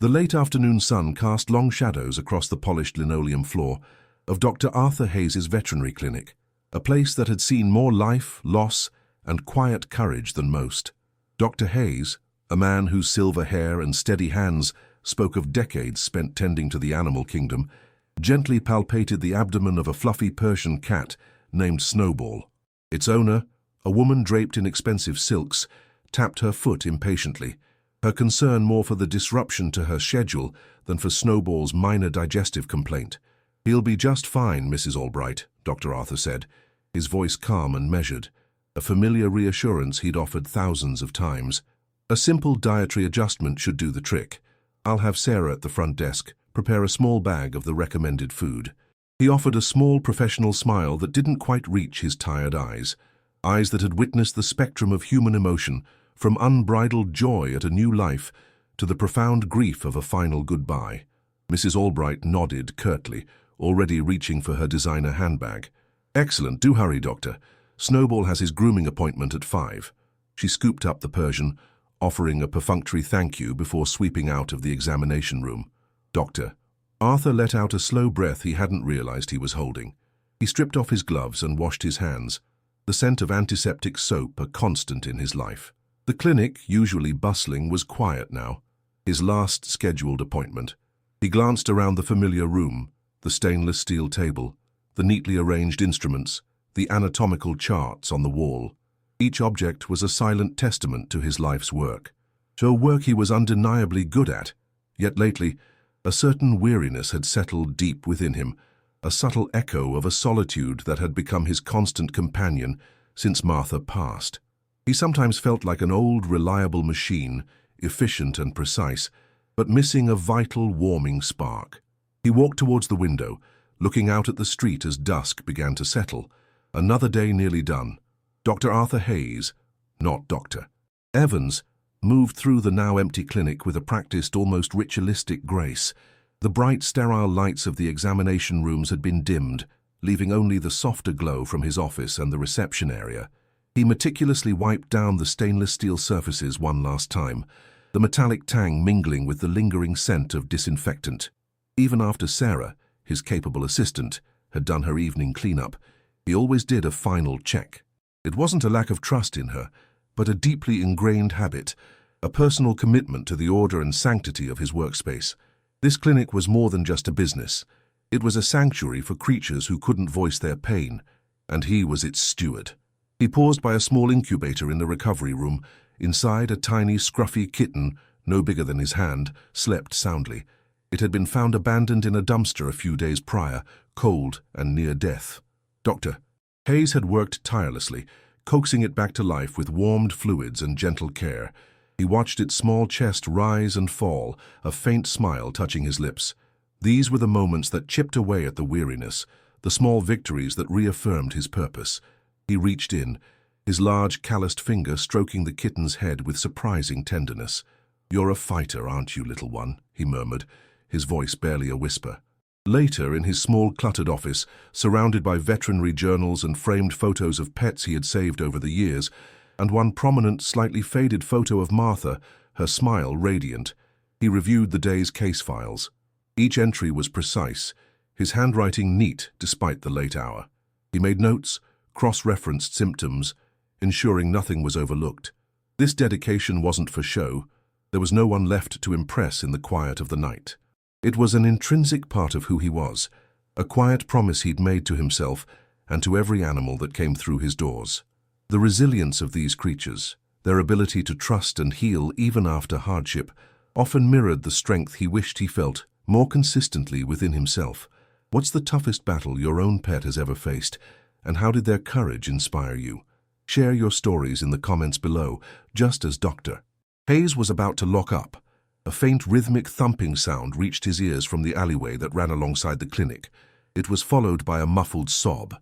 The late afternoon sun cast long shadows across the polished linoleum floor of Dr. Arthur Hayes's veterinary clinic, a place that had seen more life, loss, and quiet courage than most. Dr. Hayes, a man whose silver hair and steady hands spoke of decades spent tending to the animal kingdom, gently palpated the abdomen of a fluffy Persian cat named Snowball. Its owner, a woman draped in expensive silks, tapped her foot impatiently, her concern more for the disruption to her schedule than for Snowball's minor digestive complaint. "He'll be just fine, Mrs. Albright," Dr. Arthur said, his voice calm and measured, a familiar reassurance he'd offered thousands of times. "A simple dietary adjustment should do the trick. I'll have Sarah at the front desk prepare a small bag of the recommended food." He offered a small professional smile that didn't quite reach his tired eyes that had witnessed the spectrum of human emotion, from unbridled joy at a new life to the profound grief of a final goodbye. Mrs. Albright nodded curtly, already reaching for her designer handbag. "Excellent, do hurry, Doctor. Snowball has his grooming appointment at 5. She scooped up the Persian, offering a perfunctory thank you before sweeping out of the examination room. "Doctor." Arthur let out a slow breath he hadn't realized he was holding. He stripped off his gloves and washed his hands, the scent of antiseptic soap a constant in his life. The clinic, usually bustling, was quiet now, his last scheduled appointment. He glanced around the familiar room, the stainless steel table, the neatly arranged instruments, the anatomical charts on the wall. Each object was a silent testament to his life's work. So work he was undeniably good at, yet lately, a certain weariness had settled deep within him, a subtle echo of a solitude that had become his constant companion since Martha passed. He sometimes felt like an old, reliable machine, efficient and precise, but missing a vital, warming spark. He walked towards the window, looking out at the street as dusk began to settle. Another day nearly done. Dr. Arthur Hayes, not Dr. Evans, moved through the now empty clinic with a practiced, almost ritualistic grace. The bright, sterile lights of the examination rooms had been dimmed, leaving only the softer glow from his office and the reception area. He meticulously wiped down the stainless steel surfaces one last time, the metallic tang mingling with the lingering scent of disinfectant. Even after Sarah, his capable assistant, had done her evening cleanup, he always did a final check. It wasn't a lack of trust in her, but a deeply ingrained habit, a personal commitment to the order and sanctity of his workspace. This clinic was more than just a business. It was a sanctuary for creatures who couldn't voice their pain, and he was its steward. He paused by a small incubator in the recovery room. Inside, a tiny, scruffy kitten, no bigger than his hand, slept soundly. It had been found abandoned in a dumpster a few days prior, cold and near death. Dr. Hayes had worked tirelessly, coaxing it back to life with warmed fluids and gentle care. He watched its small chest rise and fall, a faint smile touching his lips. These were the moments that chipped away at the weariness, the small victories that reaffirmed his purpose. He reached in, his large, calloused finger stroking the kitten's head with surprising tenderness. "You're a fighter, aren't you, little one?" he murmured, his voice barely a whisper. Later, in his small, cluttered office, surrounded by veterinary journals and framed photos of pets he had saved over the years, and one prominent, slightly faded photo of Martha, her smile radiant, he reviewed the day's case files. Each entry was precise, his handwriting neat despite the late hour. He made notes, cross-referenced symptoms, ensuring nothing was overlooked. This dedication wasn't for show. There was no one left to impress in the quiet of the night. It was an intrinsic part of who he was, a quiet promise he'd made to himself and to every animal that came through his doors. The resilience of these creatures, their ability to trust and heal even after hardship, often mirrored the strength he wished he felt more consistently within himself. What's the toughest battle your own pet has ever faced, and how did their courage inspire you? Share your stories in the comments below, just as Dr. Hayes was about to lock up. A faint rhythmic thumping sound reached his ears from the alleyway that ran alongside the clinic. It was followed by a muffled sob.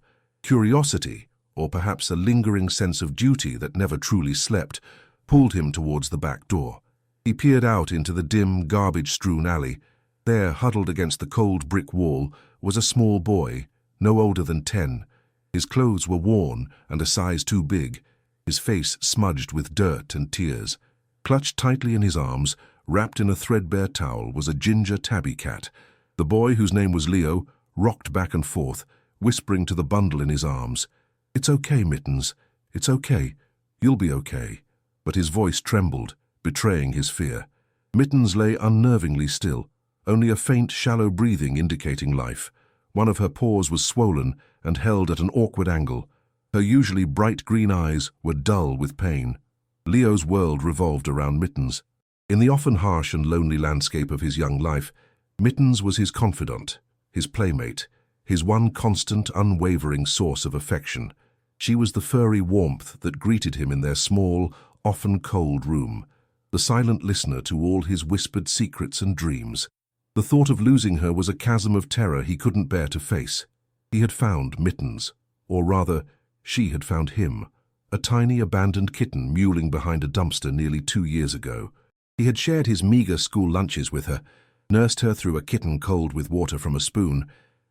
Curiosity, or perhaps a lingering sense of duty that never truly slept, pulled him towards the back door. He peered out into the dim, garbage-strewn alley. There, huddled against the cold brick wall, was a small boy, no older than 10. His clothes were worn and a size too big, his face smudged with dirt and tears. Clutched tightly in his arms, wrapped in a threadbare towel, was a ginger tabby cat. The boy, whose name was Leo, rocked back and forth, whispering to the bundle in his arms, "It's okay, Mittens. It's okay. You'll be okay." But his voice trembled, betraying his fear. Mittens lay unnervingly still, only a faint, shallow breathing indicating life. One of her paws was swollen and held at an awkward angle. Her usually bright green eyes were dull with pain. Leo's world revolved around Mittens. In the often harsh and lonely landscape of his young life, Mittens was his confidant, his playmate, his one constant, unwavering source of affection. She was the furry warmth that greeted him in their small, often cold room, the silent listener to all his whispered secrets and dreams. The thought of losing her was a chasm of terror he couldn't bear to face. He had found Mittens, or rather, she had found him, a tiny abandoned kitten mewling behind a dumpster nearly 2 years ago. He had shared his meager school lunches with her, nursed her through a kitten cold with water from a spoon,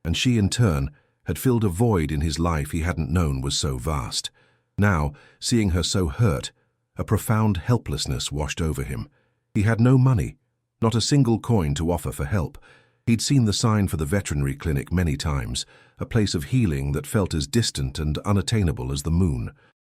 and she, in turn, had filled a void in his life he hadn't known was so vast. Now, seeing her so hurt, a profound helplessness washed over him. He had no money, not a single coin to offer for help. He'd seen the sign for the veterinary clinic many times, a place of healing that felt as distant and unattainable as the moon.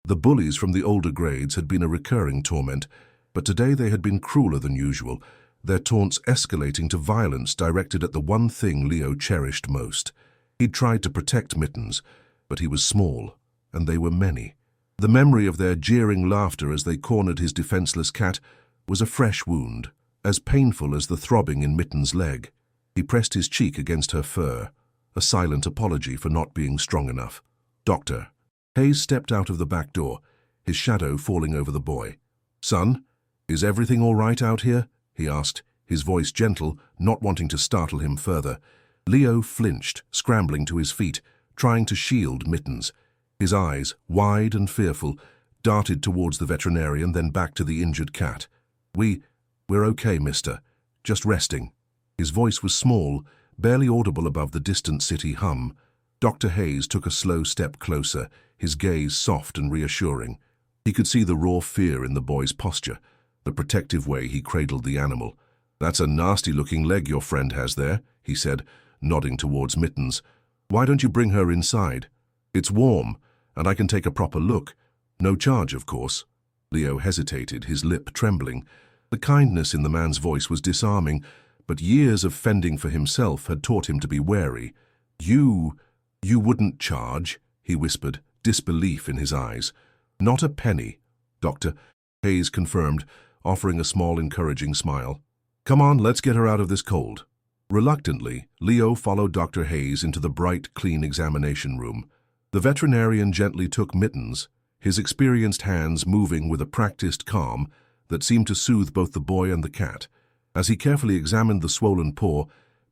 The bullies from the older grades had been a recurring torment, but today they had been crueler than usual, their taunts escalating to violence directed at the one thing Leo cherished most. He'd tried to protect Mittens, but he was small, and they were many. The memory of their jeering laughter as they cornered his defenseless cat was a fresh wound, as painful as the throbbing in Mittens' leg. He pressed his cheek against her fur, a silent apology for not being strong enough. "Doctor." Hayes stepped out of the back door, his shadow falling over the boy. "Son, is everything all right out here?" he asked, his voice gentle, not wanting to startle him further. Leo flinched, scrambling to his feet, trying to shield Mittens. His eyes, wide and fearful, darted towards the veterinarian, then back to the injured cat. We're okay, mister. Just resting." His voice was small, barely audible above the distant city hum. Dr. Hayes took a slow step closer, his gaze soft and reassuring. He could see the raw fear in the boy's posture, the protective way he cradled the animal. "That's a nasty-looking leg your friend has there," he said, nodding towards Mittens. "Why don't you bring her inside? It's warm, and I can take a proper look. No charge, of course." Leo hesitated, his lip trembling. The kindness in the man's voice was disarming, but years of fending for himself had taught him to be wary. You wouldn't charge," he whispered, disbelief in his eyes. "Not a penny," Dr. Hayes confirmed, offering a small, encouraging smile. "Come on, let's get her out of this cold." Reluctantly, Leo followed Dr. Hayes into the bright, clean examination room. The veterinarian gently took Mittens, his experienced hands moving with a practiced calm that seemed to soothe both the boy and the cat. As he carefully examined the swollen paw,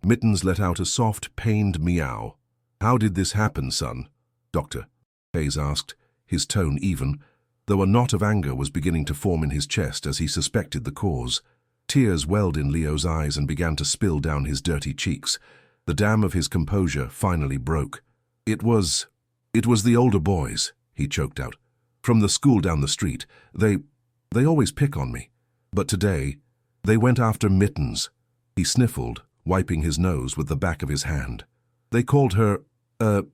Mittens let out a soft, pained meow. "How did this happen, son?" Dr. Hayes asked, his tone even, though a knot of anger was beginning to form in his chest as he suspected the cause. Tears welled in Leo's eyes and began to spill down his dirty cheeks. The dam of his composure finally broke. It was the older boys," he choked out. "From the school down the street. They always pick on me. But today, they went after Mittens." He sniffled, wiping his nose with the back of his hand. "They called her, a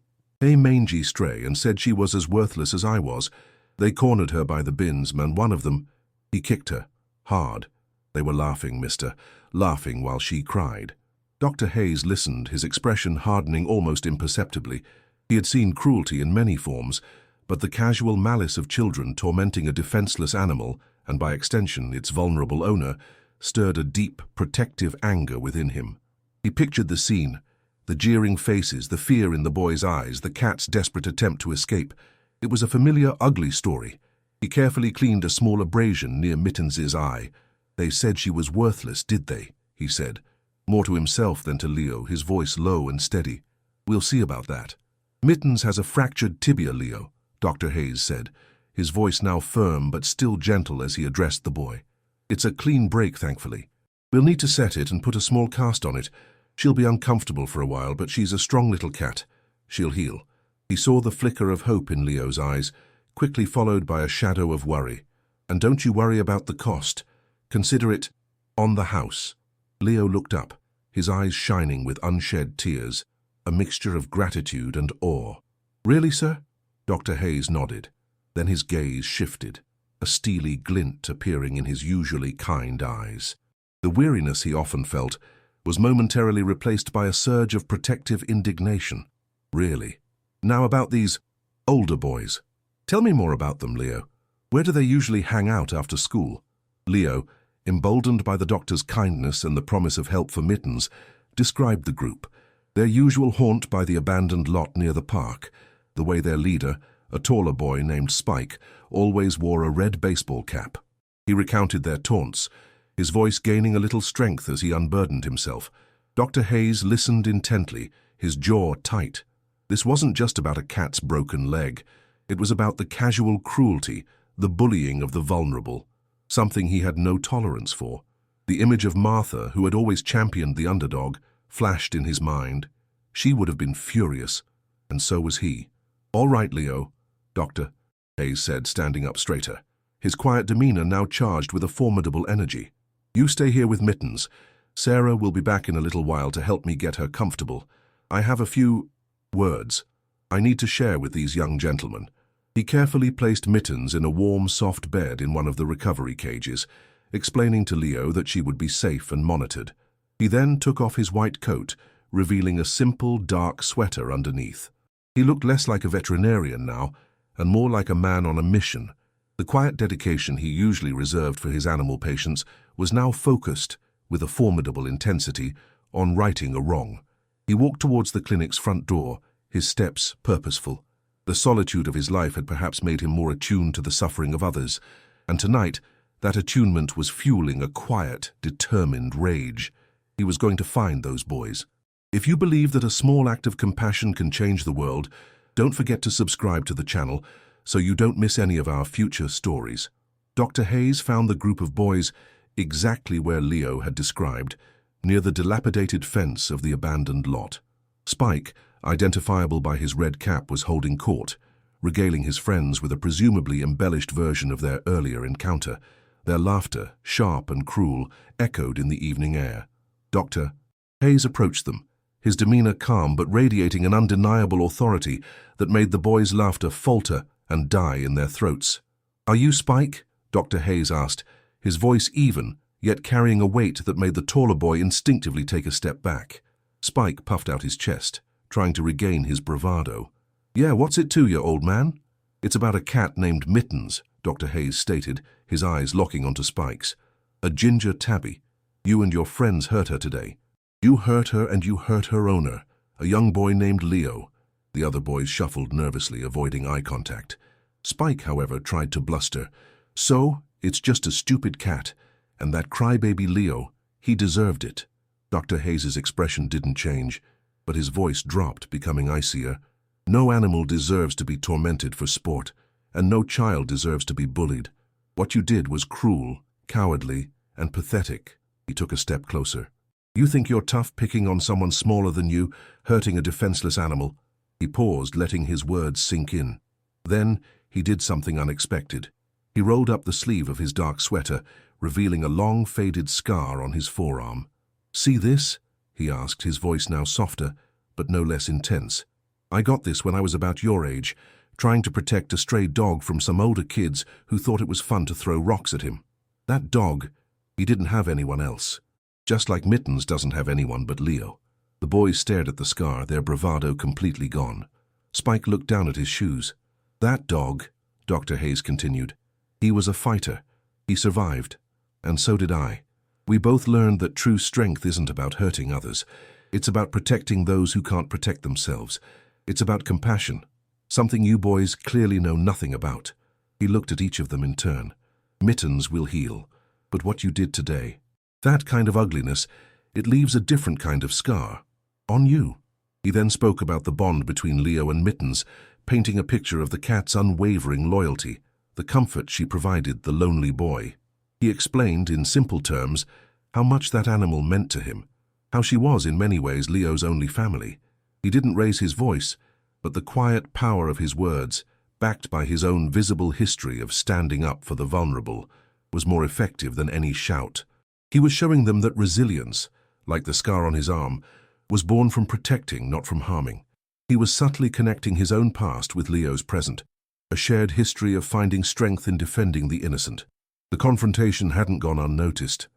mangy stray, and said she was as worthless as I was. They cornered her by the bins, and one of them, he kicked her. Hard. They were laughing, mister, laughing while she cried." Dr. Hayes listened, his expression hardening almost imperceptibly. He had seen cruelty in many forms, but the casual malice of children tormenting a defenseless animal, and by extension its vulnerable owner, stirred a deep, protective anger within him. He pictured the scene, the jeering faces, the fear in the boy's eyes, the cat's desperate attempt to escape. It was a familiar, ugly story. He carefully cleaned a small abrasion near Mittens's eye. "They said she was worthless, did they?" he said, more to himself than to Leo, his voice low and steady. "We'll see about that." "Mittens has a fractured tibia, Leo," Dr. Hayes said, his voice now firm but still gentle as he addressed the boy. "It's a clean break, thankfully. We'll need to set it and put a small cast on it. She'll be uncomfortable for a while, but she's a strong little cat. She'll heal." He saw the flicker of hope in Leo's eyes, quickly followed by a shadow of worry. "And don't you worry about the cost. Consider it..." On the house. Leo looked up, his eyes shining with unshed tears, a mixture of gratitude and awe. "Really, sir?" Dr. Hayes nodded. Then his gaze shifted, a steely glint appearing in his usually kind eyes. The weariness he often felt was momentarily replaced by a surge of protective indignation. "Really? Now about these older boys. Tell me more about them, Leo. Where do they usually hang out after school?" Leo, emboldened by the doctor's kindness and the promise of help for Mittens, described the group, their usual haunt by the abandoned lot near the park, the way their leader, a taller boy named Spike, always wore a red baseball cap. He recounted their taunts, his voice gaining a little strength as he unburdened himself. Dr. Hayes listened intently, his jaw tight. This wasn't just about a cat's broken leg. It was about the casual cruelty, the bullying of the vulnerable, something he had no tolerance for. The image of Martha, who had always championed the underdog, flashed in his mind. She would have been furious, and so was he. "All right, Leo," Dr. Hayes said, standing up straighter, his quiet demeanor now charged with a formidable energy. "You stay here with Mittens. Sarah will be back in a little while to help me get her comfortable. I have a few words I need to share with these young gentlemen." He carefully placed Mittens in a warm, soft bed in one of the recovery cages, explaining to Leo that she would be safe and monitored. He then took off his white coat, revealing a simple, dark sweater underneath. He looked less like a veterinarian now, and more like a man on a mission. The quiet dedication he usually reserved for his animal patients was now focused, with a formidable intensity, on righting a wrong. He walked towards the clinic's front door, his steps purposeful. The solitude of his life had perhaps made him more attuned to the suffering of others, and tonight that attunement was fueling a quiet, determined rage. He was going to find those boys. If you believe that a small act of compassion can change the world, don't forget to subscribe to the channel so you don't miss any of our future stories. Dr. Hayes found the group of boys exactly where Leo had described, near the dilapidated fence of the abandoned lot. Spike, identifiable by his red cap, was holding court, regaling his friends with a presumably embellished version of their earlier encounter. Their laughter, sharp and cruel, echoed in the evening air. Dr. Hayes approached them, his demeanor calm but radiating an undeniable authority that made the boys' laughter falter and die in their throats. "Are you Spike?" Dr. Hayes asked, his voice even, yet carrying a weight that made the taller boy instinctively take a step back. Spike puffed out his chest, trying to regain his bravado. "Yeah, what's it to you, old man?" "It's about a cat named Mittens," Dr. Hayes stated, his eyes locking onto Spike's. "A ginger tabby. You and your friends hurt her today. You hurt her and you hurt her owner, a young boy named Leo." The other boys shuffled nervously, avoiding eye contact. Spike, however, tried to bluster. "So, it's just a stupid cat, and that crybaby Leo, he deserved it." Dr. Hayes's expression didn't change, but his voice dropped, becoming icier. "No animal deserves to be tormented for sport, and no child deserves to be bullied. What you did was cruel, cowardly, and pathetic." He took a step closer. "You think you're tough picking on someone smaller than you, hurting a defenseless animal?" He paused, letting his words sink in. Then he did something unexpected. He rolled up the sleeve of his dark sweater, revealing a long, faded scar on his forearm. "See this?" he asked, his voice now softer, but no less intense. "I got this when I was about your age, trying to protect a stray dog from some older kids who thought it was fun to throw rocks at him. That dog, he didn't have anyone else. Just like Mittens doesn't have anyone but Leo." The boys stared at the scar, their bravado completely gone. Spike looked down at his shoes. "That dog," Dr. Hayes continued, "he was a fighter. He survived. And so did I. We both learned that true strength isn't about hurting others. It's about protecting those who can't protect themselves. It's about compassion, something you boys clearly know nothing about." He looked at each of them in turn. "Mittens will heal, but what you did today, that kind of ugliness, it leaves a different kind of scar. On you." He then spoke about the bond between Leo and Mittens, painting a picture of the cat's unwavering loyalty, the comfort she provided the lonely boy. He explained, in simple terms, how much that animal meant to him, how she was in many ways Leo's only family. He didn't raise his voice, but the quiet power of his words, backed by his own visible history of standing up for the vulnerable, was more effective than any shout. He was showing them that resilience, like the scar on his arm, was born from protecting, not from harming. He was subtly connecting his own past with Leo's present, a shared history of finding strength in defending the innocent. The confrontation hadn't gone unnoticed.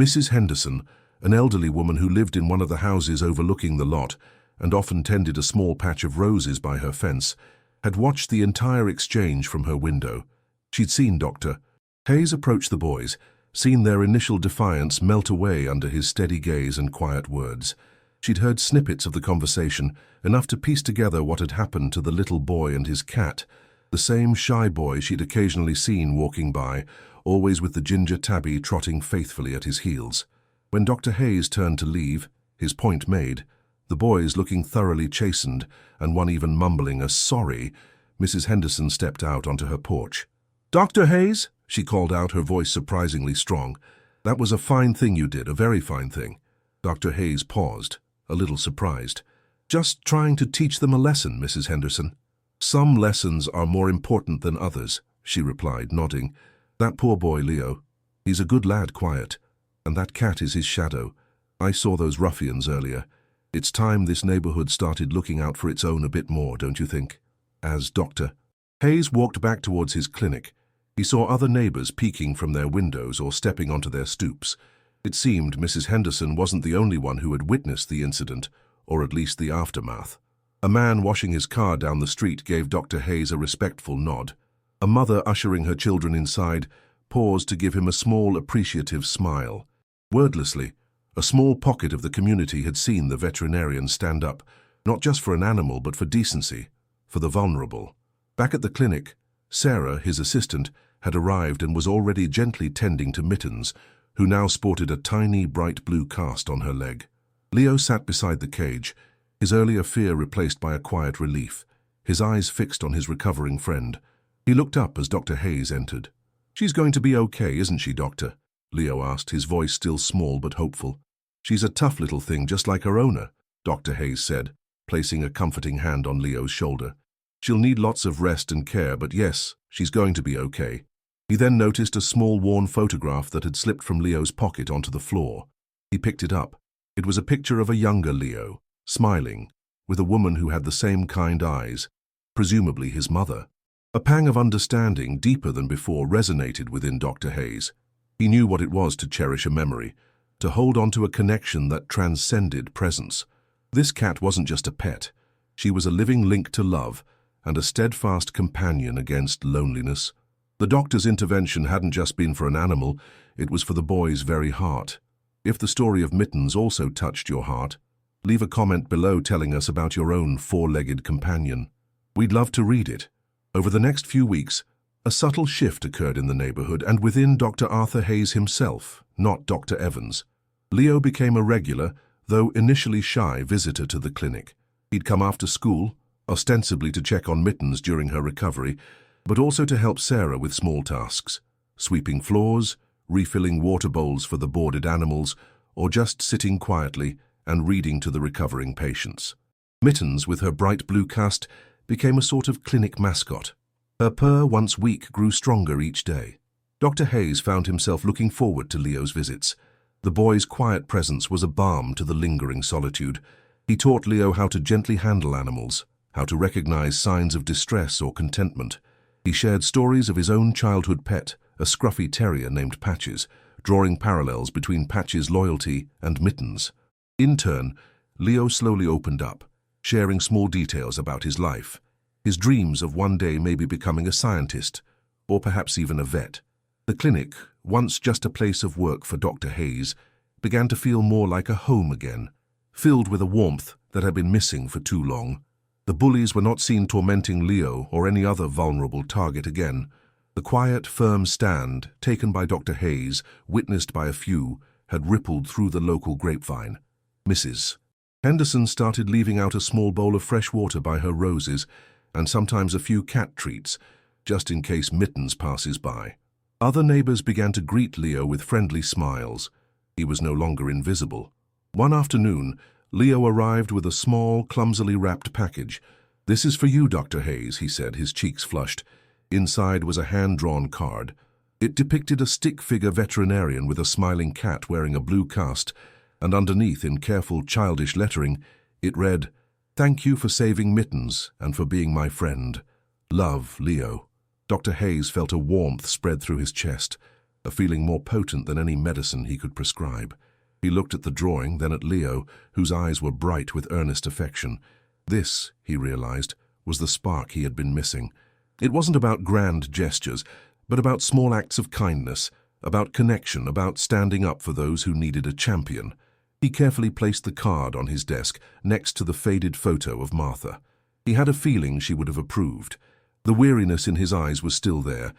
Mrs. Henderson, an elderly woman who lived in one of the houses overlooking the lot and often tended a small patch of roses by her fence, had watched the entire exchange from her window. She'd seen Dr. Hayes approach the boys, seen their initial defiance melt away under his steady gaze and quiet words. She'd heard snippets of the conversation, enough to piece together what had happened to the little boy and his cat, the same shy boy she'd occasionally seen walking by, always with the ginger tabby trotting faithfully at his heels. When Dr. Hayes turned to leave, his point made, the boys looking thoroughly chastened and one even mumbling a sorry, Mrs. Henderson stepped out onto her porch. "Dr. Hayes," she called out, her voice surprisingly strong. "That was a fine thing you did, a very fine thing." Dr. Hayes paused, a little surprised. "Just trying to teach them a lesson, Mrs. Henderson." "Some lessons are more important than others," she replied, nodding. "That poor boy, Leo, he's a good lad, quiet, and that cat is his shadow. I saw those ruffians earlier. It's time this neighborhood started looking out for its own a bit more, don't you think?" As Dr. Hayes walked back towards his clinic, he saw other neighbors peeking from their windows or stepping onto their stoops. It seemed Mrs. Henderson wasn't the only one who had witnessed the incident, or at least the aftermath. A man washing his car down the street gave Dr. Hayes a respectful nod. A mother ushering her children inside paused to give him a small, appreciative smile. Wordlessly, a small pocket of the community had seen the veterinarian stand up, not just for an animal but for decency, for the vulnerable. Back at the clinic, Sarah, his assistant, had arrived and was already gently tending to Mittens, who now sported a tiny, bright blue cast on her leg. Leo sat beside the cage, his earlier fear replaced by a quiet relief, his eyes fixed on his recovering friend. He looked up as Dr. Hayes entered. "She's going to be okay, isn't she, Doctor?" Leo asked, his voice still small but hopeful. "She's a tough little thing, just like her owner," Dr. Hayes said, placing a comforting hand on Leo's shoulder. "She'll need lots of rest and care, but yes, she's going to be okay." He then noticed a small worn photograph that had slipped from Leo's pocket onto the floor. He picked it up. It was a picture of a younger Leo, smiling, with a woman who had the same kind eyes, presumably his mother. A pang of understanding, deeper than before, resonated within Dr. Hayes. He knew what it was to cherish a memory, to hold on to a connection that transcended presence. This cat wasn't just a pet. She was a living link to love and a steadfast companion against loneliness. The doctor's intervention hadn't just been for an animal, it was for the boy's very heart. If the story of Mittens also touched your heart, leave a comment below telling us about your own four-legged companion. We'd love to read it. Over the next few weeks, a subtle shift occurred in the neighborhood and within Dr. Arthur Hayes himself, not Dr. Evans. Leo became a regular, though initially shy, visitor to the clinic. He'd come after school, ostensibly to check on Mittens during her recovery, but also to help Sarah with small tasks, sweeping floors, refilling water bowls for the boarded animals, or just sitting quietly and reading to the recovering patients. Mittens, with her bright blue cast, became a sort of clinic mascot. Her purr, once weak, grew stronger each day. Dr. Hayes found himself looking forward to Leo's visits. The boy's quiet presence was a balm to the lingering solitude. He taught Leo how to gently handle animals, how to recognize signs of distress or contentment. He shared stories of his own childhood pet, a scruffy terrier named Patches, drawing parallels between Patches' loyalty and Mittens. In turn, Leo slowly opened up, sharing small details about his life, his dreams of one day maybe becoming a scientist, or perhaps even a vet. The clinic, once just a place of work for Dr. Hayes, began to feel more like a home again, filled with a warmth that had been missing for too long. The bullies were not seen tormenting Leo or any other vulnerable target again. The quiet, firm stand, taken by Dr. Hayes, witnessed by a few, had rippled through the local grapevine. Mrs. Henderson started leaving out a small bowl of fresh water by her roses, and sometimes a few cat treats, just in case Mittens passes by. Other neighbors began to greet Leo with friendly smiles. He was no longer invisible. One afternoon, Leo arrived with a small, clumsily wrapped package. "This is for you, Dr. Hayes," he said, his cheeks flushed. Inside was a hand-drawn card. It depicted a stick-figure veterinarian with a smiling cat wearing a blue cast, and underneath, in careful childish lettering, it read, "Thank you for saving Mittens and for being my friend. Love, Leo." Dr. Hayes felt a warmth spread through his chest, a feeling more potent than any medicine he could prescribe. He looked at the drawing, then at Leo, whose eyes were bright with earnest affection. This, he realized, was the spark he had been missing. It wasn't about grand gestures, but about small acts of kindness, about connection, about standing up for those who needed a champion. He carefully placed the card on his desk next to the faded photo of Martha. He had a feeling she would have approved. The weariness in his eyes was still there,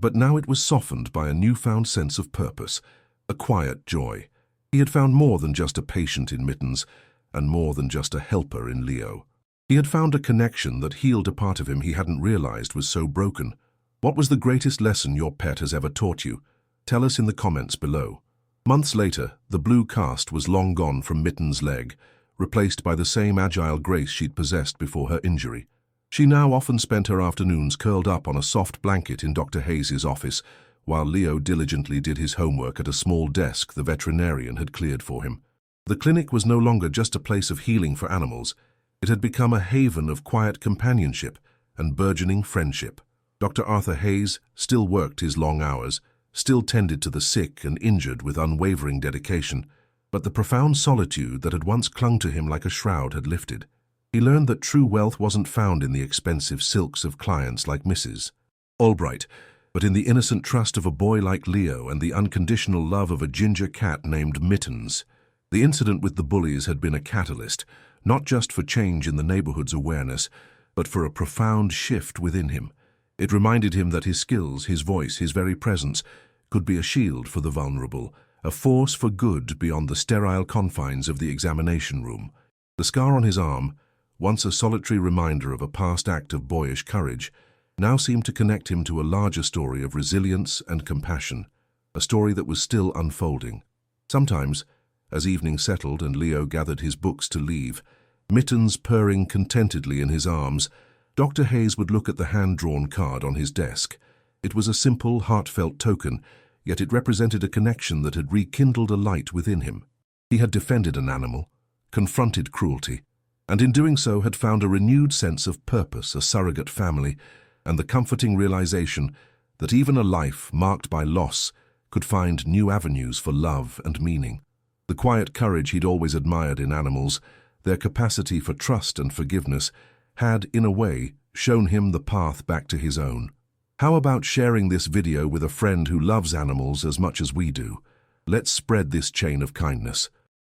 but now it was softened by a newfound sense of purpose, a quiet joy. He had found more than just a patient in Mittens, and more than just a helper in Leo. He had found a connection that healed a part of him he hadn't realized was so broken. What was the greatest lesson your pet has ever taught you? Tell us in the comments below. Months later, the blue cast was long gone from Mittens' leg, replaced by the same agile grace she'd possessed before her injury. She now often spent her afternoons curled up on a soft blanket in Dr. Hayes' office, while Leo diligently did his homework at a small desk the veterinarian had cleared for him. The clinic was no longer just a place of healing for animals. It had become a haven of quiet companionship and burgeoning friendship. Dr. Arthur Hayes still worked his long hours, still tended to the sick and injured with unwavering dedication, but the profound solitude that had once clung to him like a shroud had lifted. He learned that true wealth wasn't found in the expensive silks of clients like Mrs. Albright, but in the innocent trust of a boy like Leo and the unconditional love of a ginger cat named Mittens. The incident with the bullies had been a catalyst, not just for change in the neighborhood's awareness, but for a profound shift within him. It reminded him that his skills, his voice, his very presence could be a shield for the vulnerable, a force for good beyond the sterile confines of the examination room. The scar on his arm, once a solitary reminder of a past act of boyish courage, now seemed to connect him to a larger story of resilience and compassion, a story that was still unfolding. Sometimes, as evening settled and Leo gathered his books to leave, Mittens purring contentedly in his arms, Dr. Hayes would look at the hand-drawn card on his desk. It was a simple, heartfelt token, yet it represented a connection that had rekindled a light within him. He had defended an animal, confronted cruelty, and in doing so had found a renewed sense of purpose, a surrogate family, and the comforting realization that even a life marked by loss could find new avenues for love and meaning. The quiet courage he'd always admired in animals, their capacity for trust and forgiveness, had, in a way, shown him the path back to his own. How about sharing this video with a friend who loves animals as much as we do? Let's spread this chain of kindness.